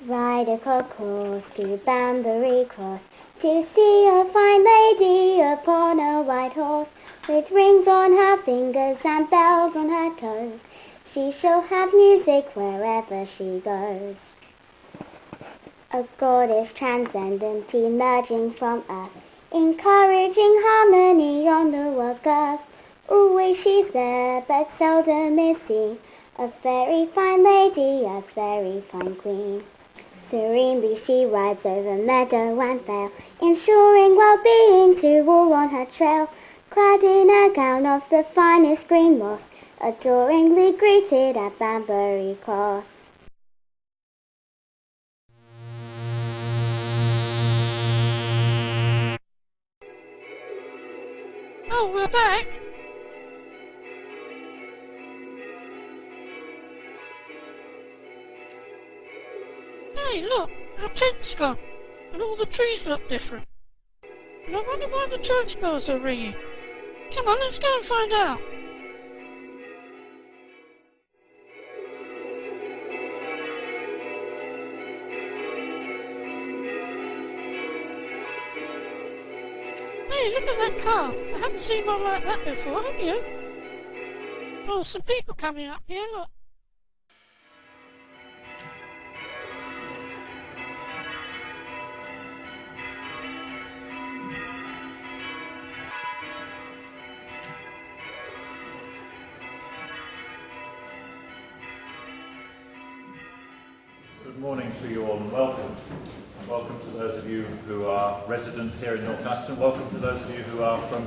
Ride a course to Banbury Cross to see a fine lady upon a white horse, with rings on her fingers and bells on her toes. She shall have music wherever she goes. A goddess transcendent emerging from earth, encouraging harmony on the world's girth. Always she's there, but seldom is seen, a very fine lady, a very fine queen. Serenely she rides over meadow and vale, ensuring well-being to all on her trail, clad in a gown of the finest green moss, adoringly greeted at Banbury Cross. Oh, we're back. Hey, look, our tent's gone, and all the trees look different. And I wonder why the church bells are ringing. Come on, let's go and find out. Hey, look at that car. I haven't seen one like that before, have you? Oh, some people coming up here, look. Good morning to you all and welcome. And welcome to those of you who are resident here in North Aston. Welcome to those of you who are from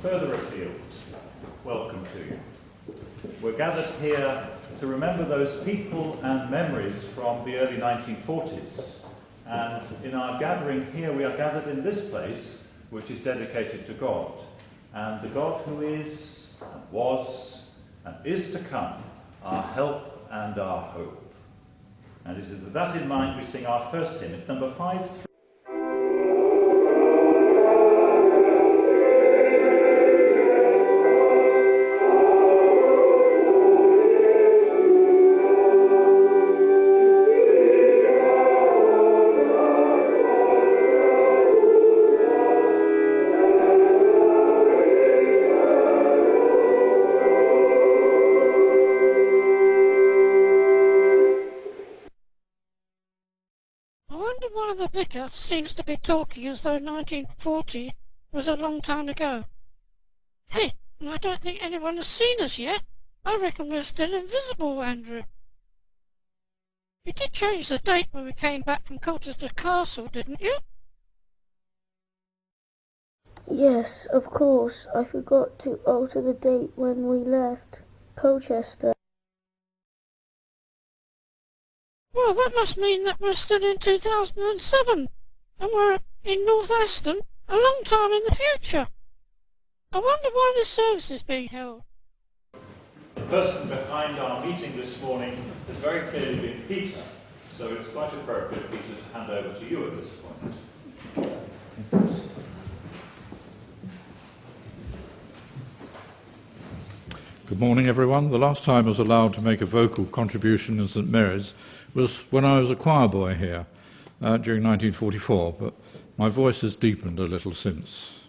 further afield. Welcome to you. We're gathered here to remember those people and memories from the early 1940s. And in our gathering here, we are gathered in this place, which is dedicated to God. And the God who is, and was, and is to come, our help and our hope. And it is with that in mind we sing our first hymn. It's number 5. The vicar seems to be talking as though 1940 was a long time ago. Hey, and I don't think anyone has seen us yet. I reckon we're still invisible, Andrew. You did change the date when we came back from Colchester Castle, didn't you? Yes, of course. I forgot to alter the date when we left Colchester. Well, that must mean that we're still in 2007, and we're in North Aston a long time in the future. I wonder why this service is being held. The person behind our meeting this morning has very clearly been Peter, so it's quite appropriate, Peter, to hand over to you at this point. Good morning, everyone. The last time I was allowed to make a vocal contribution in St Mary's was when I was a choir boy here during 1944, but my voice has deepened a little since.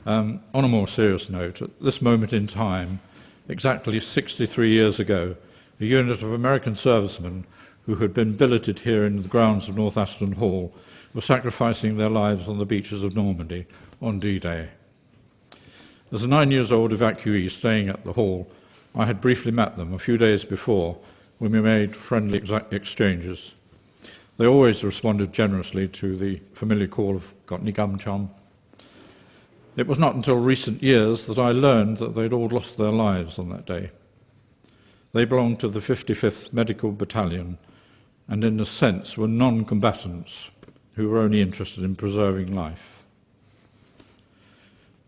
On a more serious note, at this moment in time, exactly 63 years ago, a unit of American servicemen who had been billeted here in the grounds of North Aston Hall were sacrificing their lives on the beaches of Normandy on D-Day. As a 9-year-old evacuee staying at the hall, I had briefly met them a few days before when we made friendly exchanges. They always responded generously to the familiar call of "Got any gum, chum?" It was not until recent years that I learned that they'd all lost their lives on that day. They belonged to the 55th Medical Battalion and in a sense were non-combatants who were only interested in preserving life.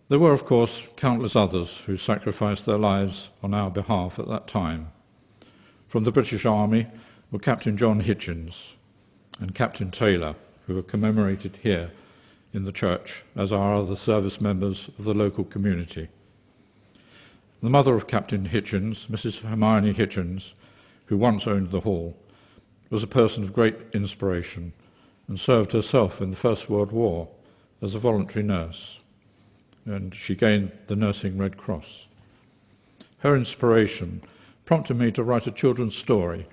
There were, of course, countless others who sacrificed their lives on our behalf at that time. From the British Army were Captain John Hitchens and Captain Taylor, who are commemorated here in the church, as are other service members of the local community. The mother of Captain Hitchens, Mrs. Hermione Hitchens, who once owned the hall, was a person of great inspiration and served herself in the First World War as a voluntary nurse, and she gained the Nursing Red Cross. Her inspiration prompted me to write a children's story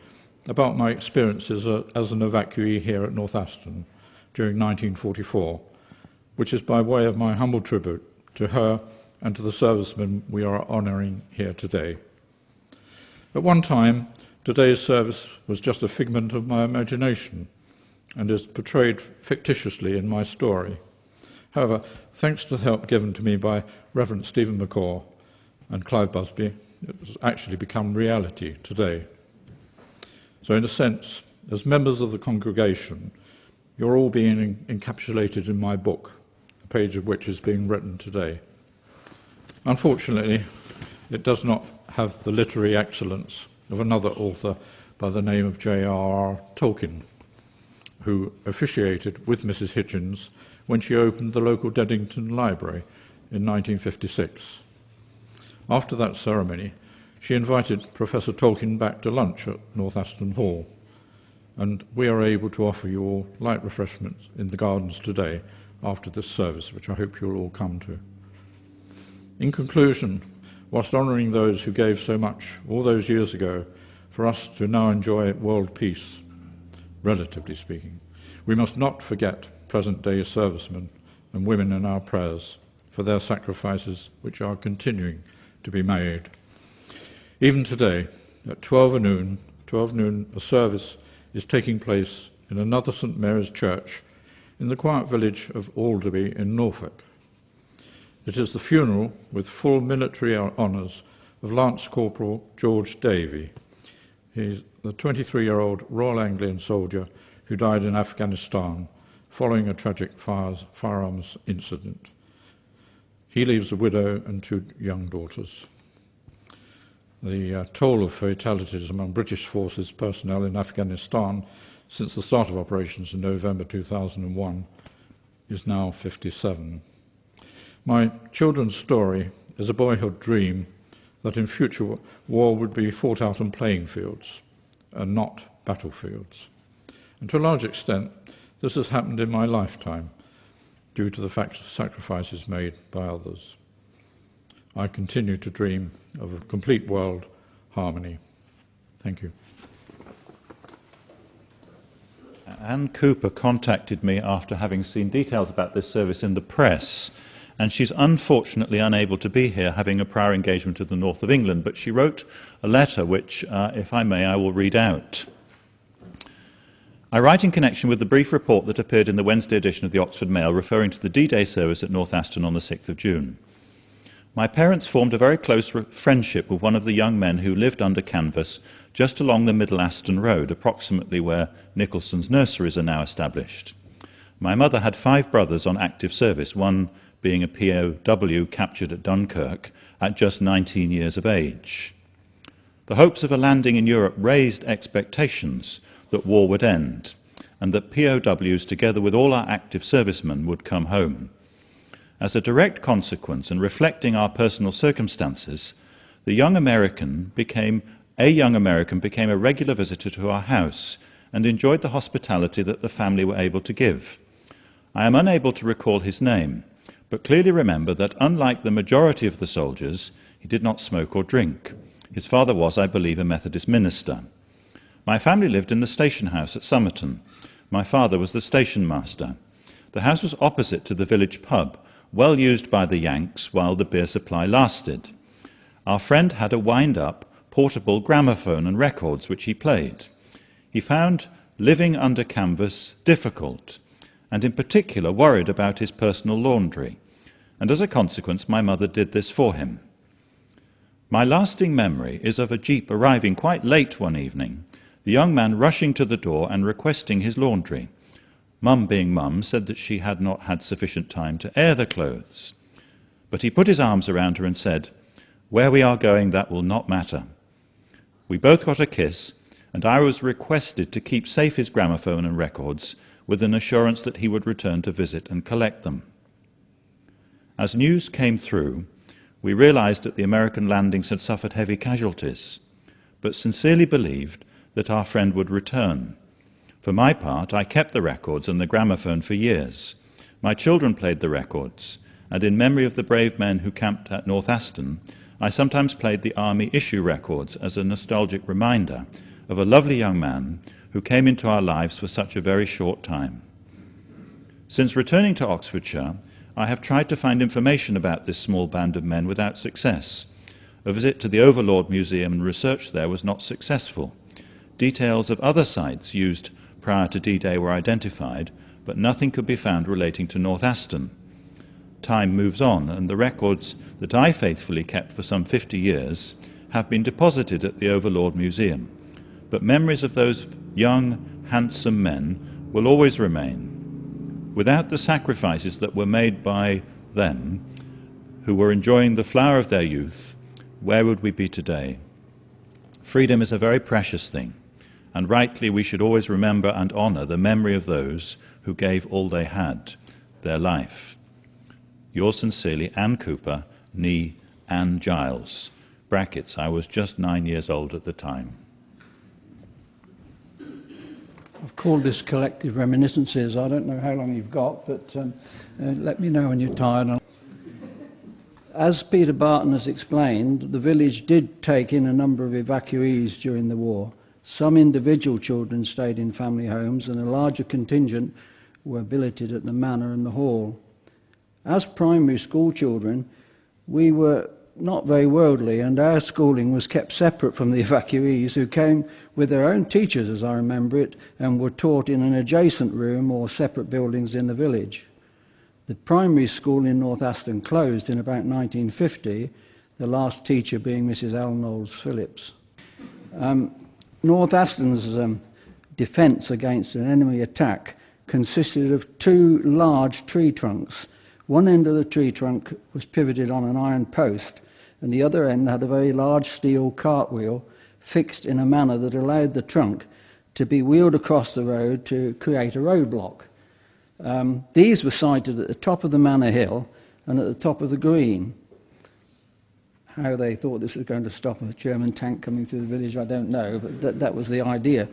about my experiences as an evacuee here at North Aston during 1944, which is by way of my humble tribute to her and to the servicemen we are honouring here today. At one time, today's service was just a figment of my imagination and is portrayed fictitiously in my story. However, thanks to the help given to me by Reverend Stephen McCaw and Clive Busby, it has actually become reality today. So in a sense, as members of the congregation, you're all being encapsulated in my book, a page of which is being written today. Unfortunately, it does not have the literary excellence of another author by the name of J.R.R. Tolkien, who officiated with Mrs. Hitchens when she opened the local Deddington Library in 1956. After that ceremony, she invited Professor Tolkien back to lunch at North Aston Hall, and we are able to offer you all light refreshments in the gardens today after this service, which I hope you'll all come to. In conclusion, whilst honouring those who gave so much all those years ago for us to now enjoy world peace, relatively speaking, we must not forget present-day servicemen and women in our prayers for their sacrifices which are continuing to be made. Even today, at 12 noon, a service is taking place in another St Mary's Church in the quiet village of Alderby in Norfolk. It is the funeral with full military honours of Lance Corporal George Davey. He's the 23-year-old Royal Anglian soldier who died in Afghanistan following a tragic firearms incident. He leaves a widow and two young daughters. The toll of fatalities among British forces personnel in Afghanistan since the start of operations in November 2001 is now 57. My children's story is a boyhood dream that in future war would be fought out on playing fields and not battlefields. And to a large extent, this has happened in my lifetime due to the sacrifices made by others. I continue to dream of a complete world harmony. Thank you. Anne Cooper contacted me after having seen details about this service in the press, and she's unfortunately unable to be here, having a prior engagement in the north of England, but she wrote a letter which, if I may, I will read out. I write in connection with the brief report that appeared in the Wednesday edition of the Oxford Mail referring to the D-Day service at North Aston on the 6th of June. My parents formed a very close friendship with one of the young men who lived under canvas just along the Middle Aston Road, approximately where Nicholson's nurseries are now established. My mother had 5 brothers on active service, one being a POW captured at Dunkirk at just 19 years of age. The hopes of a landing in Europe raised expectations that war would end, and that POWs, together with all our active servicemen, would come home. As a direct consequence, and reflecting our personal circumstances, a young American became a regular visitor to our house and enjoyed the hospitality that the family were able to give. I am unable to recall his name, but clearly remember that unlike the majority of the soldiers, he did not smoke or drink. His father was, I believe, a Methodist minister. My family lived in the station house at Somerton. My father was the station master. The house was opposite to the village pub, well used by the Yanks while the beer supply lasted. Our friend had a wind-up, portable gramophone and records which he played. He found living under canvas difficult, and in particular worried about his personal laundry, and as a consequence my mother did this for him. My lasting memory is of a jeep arriving quite late one evening, the young man rushing to the door and requesting his laundry. Mum, being mum, said that she had not had sufficient time to air the clothes. But he put his arms around her and said, "Where we are going, that will not matter." We both got a kiss, and I was requested to keep safe his gramophone and records, with an assurance that he would return to visit and collect them. As news came through, we realized that the American landings had suffered heavy casualties, but sincerely believed that our friend would return, For my part, I kept the records and the gramophone for years. My children played the records, and in memory of the brave men who camped at North Aston, I sometimes played the Army issue records as a nostalgic reminder of a lovely young man who came into our lives for such a very short time. Since returning to Oxfordshire, I have tried to find information about this small band of men without success. A visit to the Overlord Museum and research there was not successful. Details of other sites used prior to D-Day were identified, but nothing could be found relating to North Aston. Time moves on, and the records that I faithfully kept for some 50 years have been deposited at the Overlord Museum. But memories of those young, handsome men will always remain. Without the sacrifices that were made by them, who were enjoying the flower of their youth, where would we be today? Freedom is a very precious thing, and rightly we should always remember and honour the memory of those who gave all they had, their life. Yours sincerely, Anne Cooper, née Anne Giles. Brackets, I was just 9 years old at the time. I've called this Collective Reminiscences. I don't know how long you've got, but let me know when you're tired. As Peter Barton has explained, the village did take in a number of evacuees during the war. Some individual children stayed in family homes, and a larger contingent were billeted at the manor and the hall. As primary school children, we were not very worldly, and our schooling was kept separate from the evacuees, who came with their own teachers, as I remember it, and were taught in an adjacent room or separate buildings in the village. The primary school in North Aston closed in about 1950, the last teacher being Mrs. L. Knowles Phillips. North Aston's defence against an enemy attack consisted of two large tree trunks. One end of the tree trunk was pivoted on an iron post, and the other end had a very large steel cartwheel fixed in a manner that allowed the trunk to be wheeled across the road to create a roadblock. These were sited at the top of the Manor Hill and at the top of the green. How they thought this was going to stop a German tank coming through the village, I don't know, but that was the idea.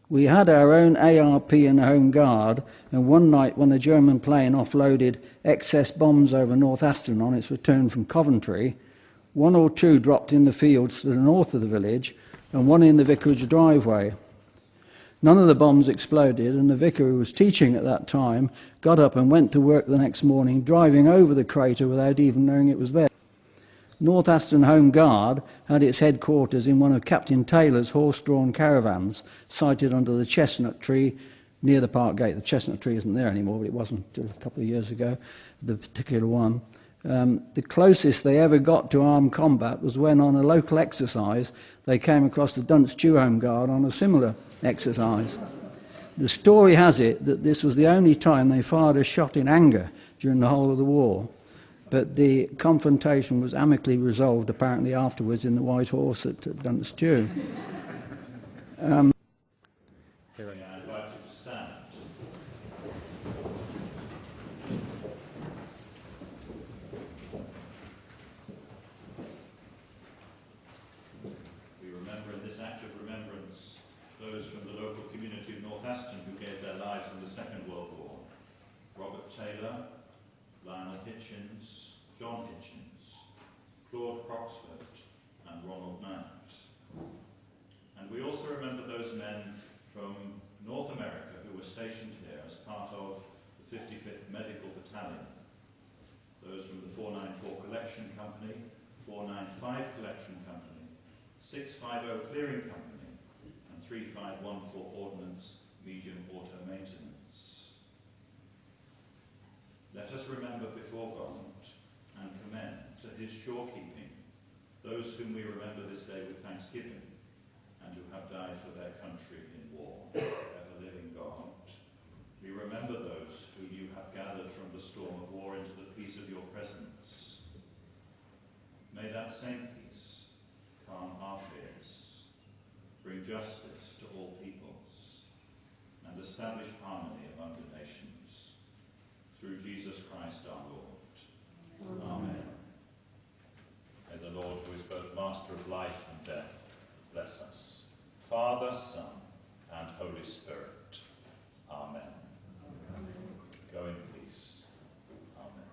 We had our own ARP and Home Guard, and one night when a German plane offloaded excess bombs over North Aston on its return from Coventry, one or two dropped in the fields to the north of the village and one in the vicarage driveway. None of the bombs exploded, and the vicar, who was teaching at that time, got up and went to work the next morning, driving over the crater without even knowing it was there. North Aston Home Guard had its headquarters in one of Captain Taylor's horse-drawn caravans, sited under the chestnut tree near the park gate. The chestnut tree isn't there anymore, but it wasn't until a couple of years ago, the particular one. The closest they ever got to armed combat was when, on a local exercise, they came across the Dunstew Home Guard on a similar exercise. The story has it that this was the only time they fired a shot in anger during the whole of the war. But the confrontation was amicably resolved, apparently, afterwards in the White Horse at Dunstew. We remember in this act of remembrance those from the local community of North Aston who gave their lives in the Second World War. Robert Taylor, Lionel Hitchens, John Hitchens, Claude Croxford, and Ronald Mount. And we also remember those men from North America who were stationed here as part of the 55th Medical Battalion. Those from the 494 Collection Company, 495 Collection Company, 650 Clearing Company, and 3514 Ordnance Medium Auto Maintenance. Let us remember before God and commend to his shorekeeping those whom we remember this day with thanksgiving and who have died for their country in war. Ever-living God, we remember those who you have gathered from the storm of war into the peace of your presence. May that same peace calm our fears, bring justice to all peoples, and establish harmony among the nations. Through Jesus Christ our Lord. Amen. May the Lord, who is both master of life and death, bless us. Father, Son, and Holy Spirit. Amen. Go in peace. Amen.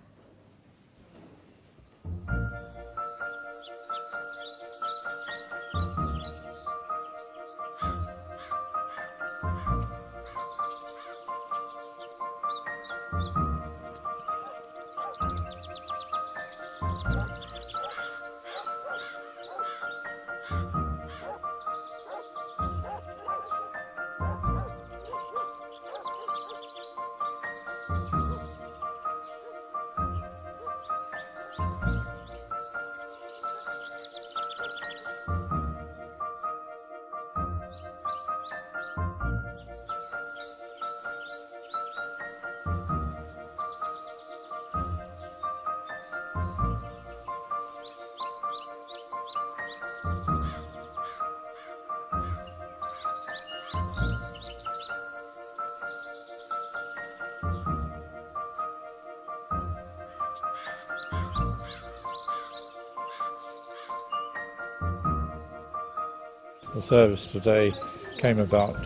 The service today came about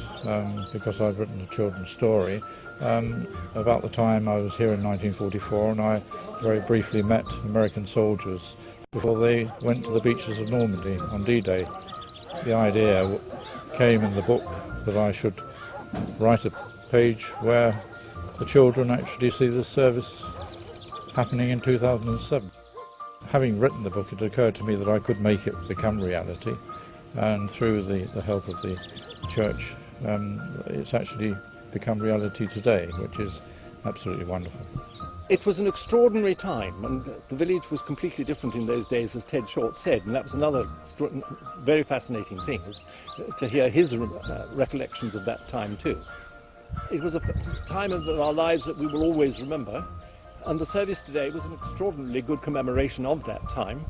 because I've written a children's story about the time I was here in 1944, and I very briefly met American soldiers before they went to the beaches of Normandy on D-Day. The idea came in the book that I should write a page where the children actually see this service happening in 2007. Having written the book, it occurred to me that I could make it become reality, and through the help of the church, it's actually become reality today, which is absolutely wonderful. It was an extraordinary time, and the village was completely different in those days, as Ted Short said, and that was another very fascinating thing, was to hear his recollections of that time too. It was a time of our lives that we will always remember, and the service today was an extraordinarily good commemoration of that time.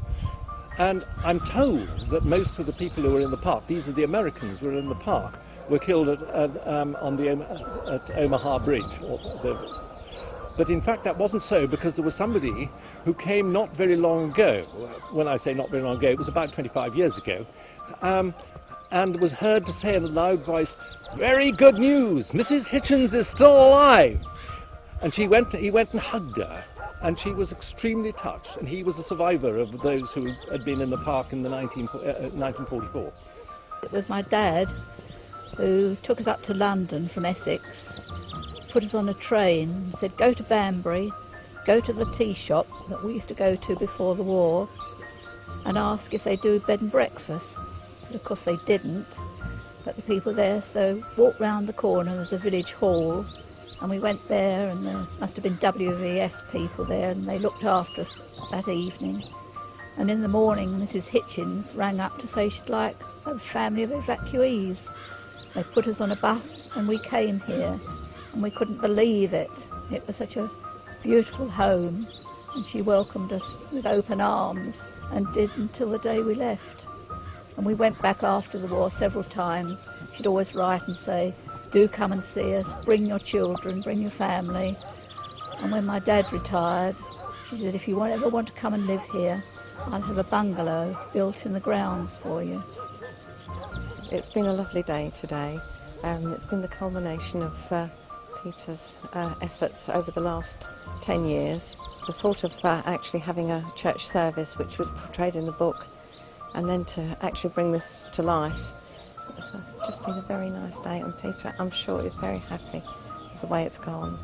And I'm told that most of the people who were in the park, these are the Americans who were in the park, were killed at Omaha Bridge. But in fact that wasn't so, because there was somebody who came not very long ago. When I say not very long ago, it was about 25 years ago, and was heard to say in a loud voice, "Very good news, Mrs. Hitchens is still alive." And he went and hugged her. And she was extremely touched, and he was a survivor of those who had been in the park in the 1944. It was my dad who took us up to London from Essex, put us on a train and said, go to Banbury, go to the tea shop that we used to go to before the war, and ask if they do bed and breakfast. But of course they didn't, but the people there, so walked round the corner, there's a village hall, and we went there, and there must have been WVS people there, and they looked after us that evening. And in the morning, Mrs. Hitchens rang up to say she'd like a family of evacuees. They put us on a bus, and we came here, and we couldn't believe it. It was such a beautiful home, and she welcomed us with open arms, and did until the day we left. And we went back after the war several times. She'd always write and say, do come and see us, bring your children, bring your family. And when my dad retired, she said, if you ever want to come and live here, I'll have a bungalow built in the grounds for you. It's been a lovely day today. It's been the culmination of Peter's efforts over the last 10 years. The thought of actually having a church service, which was portrayed in the book, and then to actually bring this to life, it's just been a very nice day, and Peter, I'm sure, is very happy with the way it's gone.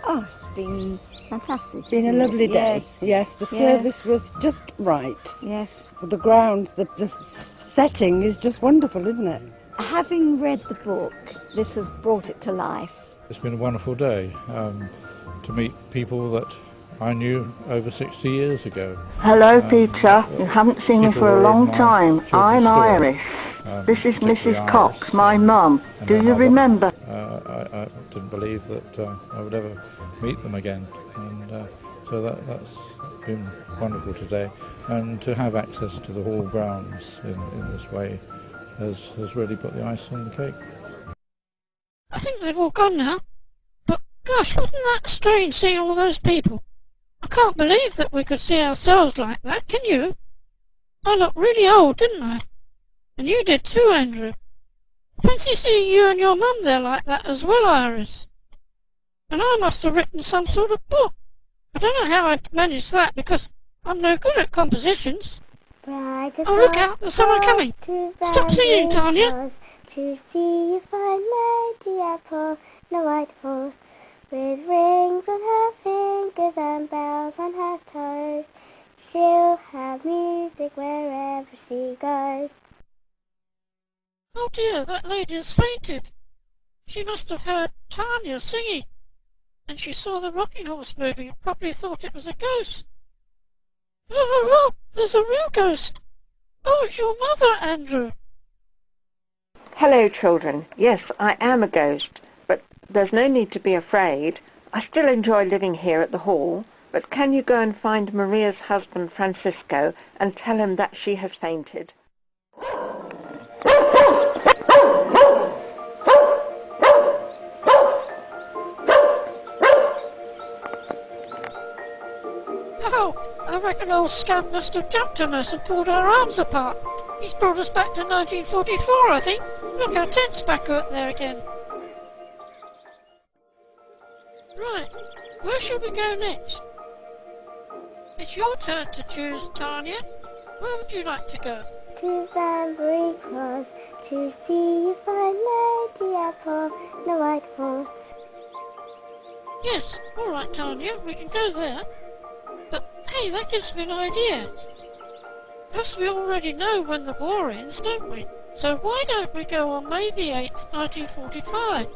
Oh, it's been fantastic. Been a lovely day. Yes, the service was just right. Yes. The grounds, the setting is just wonderful, isn't it? Having read the book, this has brought it to life. It's been a wonderful day to meet people that I knew over 60 years ago. Hello, Peter. You haven't seen me for a long time. I'm Irish. This is Mrs. Cox, my mum. Do you remember? I didn't believe that I would ever meet them again, and so that's been wonderful today. And to have access to the hall grounds in this way has really put the ice on the cake. I think they've all gone now. But gosh, wasn't that strange seeing all those people? I can't believe that we could see ourselves like that, can you? I looked really old, didn't I? And you did too, Andrew. Fancy seeing you and your mum there like that as well, Iris. And I must have written some sort of book. I don't know how I managed that because I'm no good at compositions. Oh, look out, there's someone coming. Stop singing, Tanya. To see a fine lady upon a white horse, with rings on her fingers and bells on her toes. She'll have music wherever she goes. Oh dear, that lady has fainted. She must have heard Tanya singing, and she saw the rocking horse moving and probably thought it was a ghost. Oh, look, there's a real ghost. Oh, it's your mother, Andrew. Hello, children. Yes, I am a ghost, but there's no need to be afraid. I still enjoy living here at the hall, but can you go and find Maria's husband, Francisco, and tell him that she has fainted? Oh, I reckon old Scamp must have jumped on us and pulled our arms apart. He's brought us back to 1944, I think. Look, our tent's back up there again. Right, where shall we go next? It's your turn to choose, Tanya. Where would you like to go? To Banbury Cross, to see a fine lady upon a white horse. Yes, all right, Tanya, we can go there. But, hey, that gives me an idea. Because we already know when the war ends, don't we? So why don't we go on May the 8th, 1945?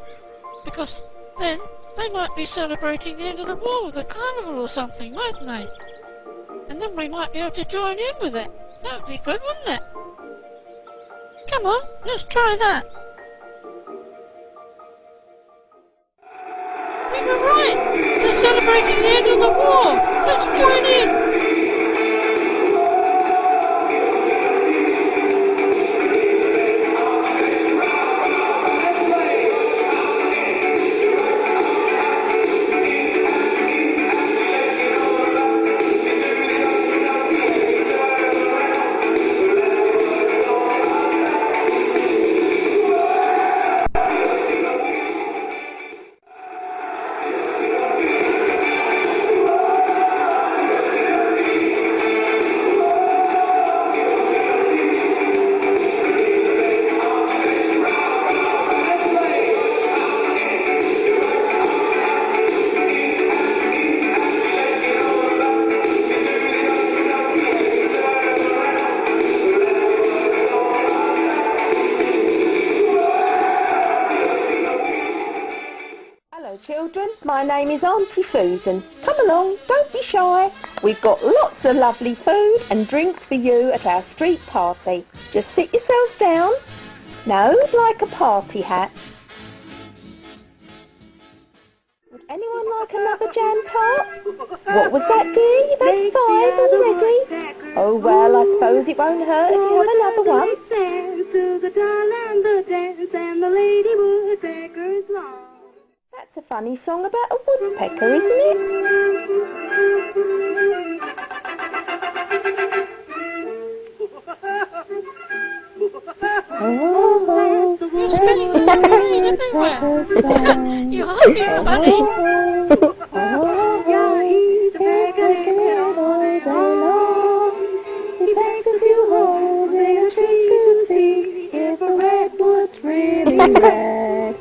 Because then they might be celebrating the end of the war with a carnival or something, mightn't they? And then we might be able to join in with it. That would be good, wouldn't it? Come on, let's try that. We were right! They're celebrating the end of the war! Let's join in! Children, my name is Auntie Susan. Come along, don't be shy. We've got lots of lovely food and drinks for you at our street party. Just sit yourselves down. Now, who'd like a party hat? Would anyone like another jam tart? What was that, dear? You've had 5 already? Oh, well, I suppose it won't hurt if you have another one. To the doll and the dance and the lady woodpecker's long. That's a funny song about a woodpecker, isn't it? Oh, you're spelling the rain everywhere. You are being funny. Yeah, he's a pecker all day long. He pecks a few holes in a tree to see if a redwood's really red.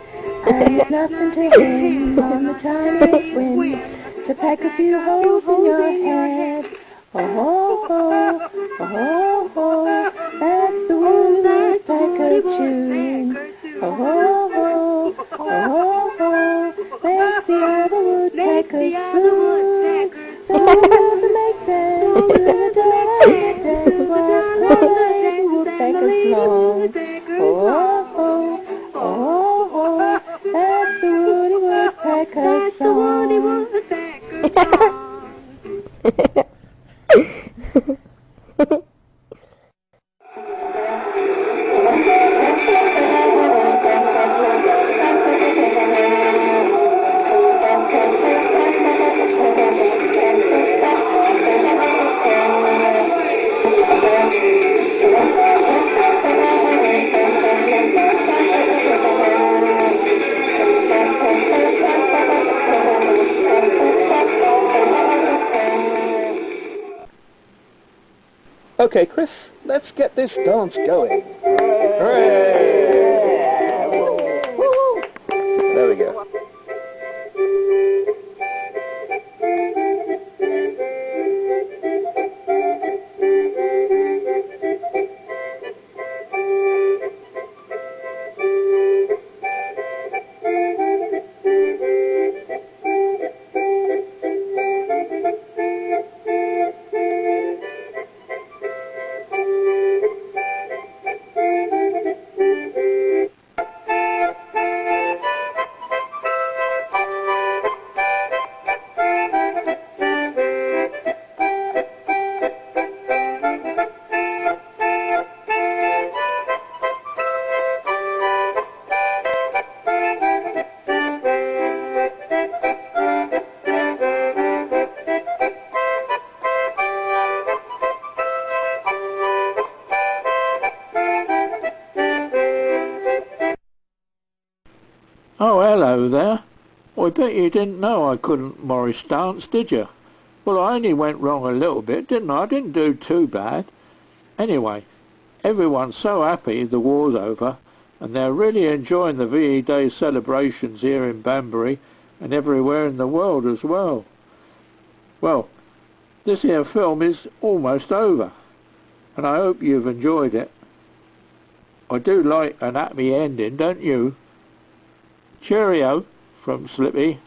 There's nothing to him on the tiniest wind to peck a few holes in your head. Oh, ho, ho, oh, ho, ho, that's the woodpecker tune. Oh, ho, ho, oh, ho, ho, that's the other woodpecker's tune. So to make sense to the dance, what woodpeckers long. Oh, ho, oh, ho, that's the woody woodpecker song. Okay, Chris, let's get this dance going. Hooray! There we go. Oh, hello there. I bet you didn't know I couldn't Morris dance, did you? Well, I only went wrong a little bit, didn't I? I didn't do too bad. Anyway, everyone's so happy the war's over, and they're really enjoying the VE Day celebrations here in Banbury and everywhere in the world as well. Well, this here film is almost over, and I hope you've enjoyed it. I do like an happy ending, don't you? Cheerio from Slippy.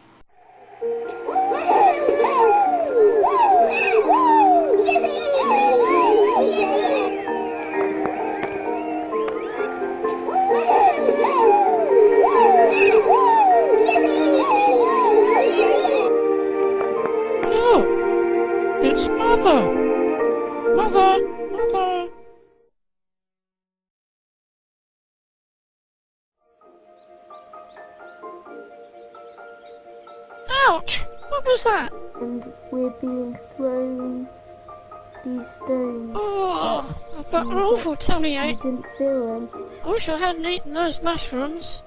Oh, it's Mother! Mother! Mother! Ouch! What was that? And we're being thrown these stones. Oh, I've got an awful tummy I ache. didn't feel them. I wish I hadn't eaten those mushrooms.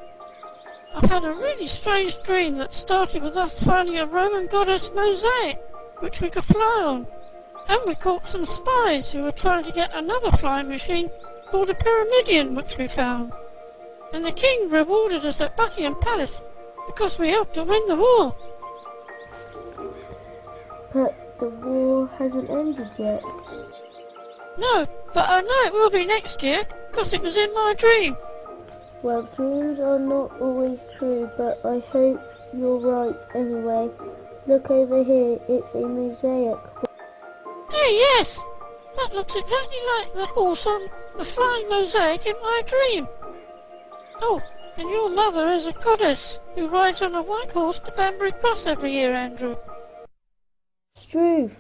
I've had a really strange dream that started with us finding a Roman goddess mosaic, which we could fly on. And we caught some spies who were trying to get another flying machine called a Pyramidion, which we found. And the king rewarded us at Buckingham Palace because we helped to win the war. But the war hasn't ended yet. No, but I know it will be next year, because it was in my dream. Well, dreams are not always true, but I hope you're right anyway. Look over here, it's a mosaic. Hey, yes! That looks exactly like the horse on the flying mosaic in my dream. Oh, and your mother is a goddess who rides on a white horse to Banbury Cross every year, Andrew. Struth.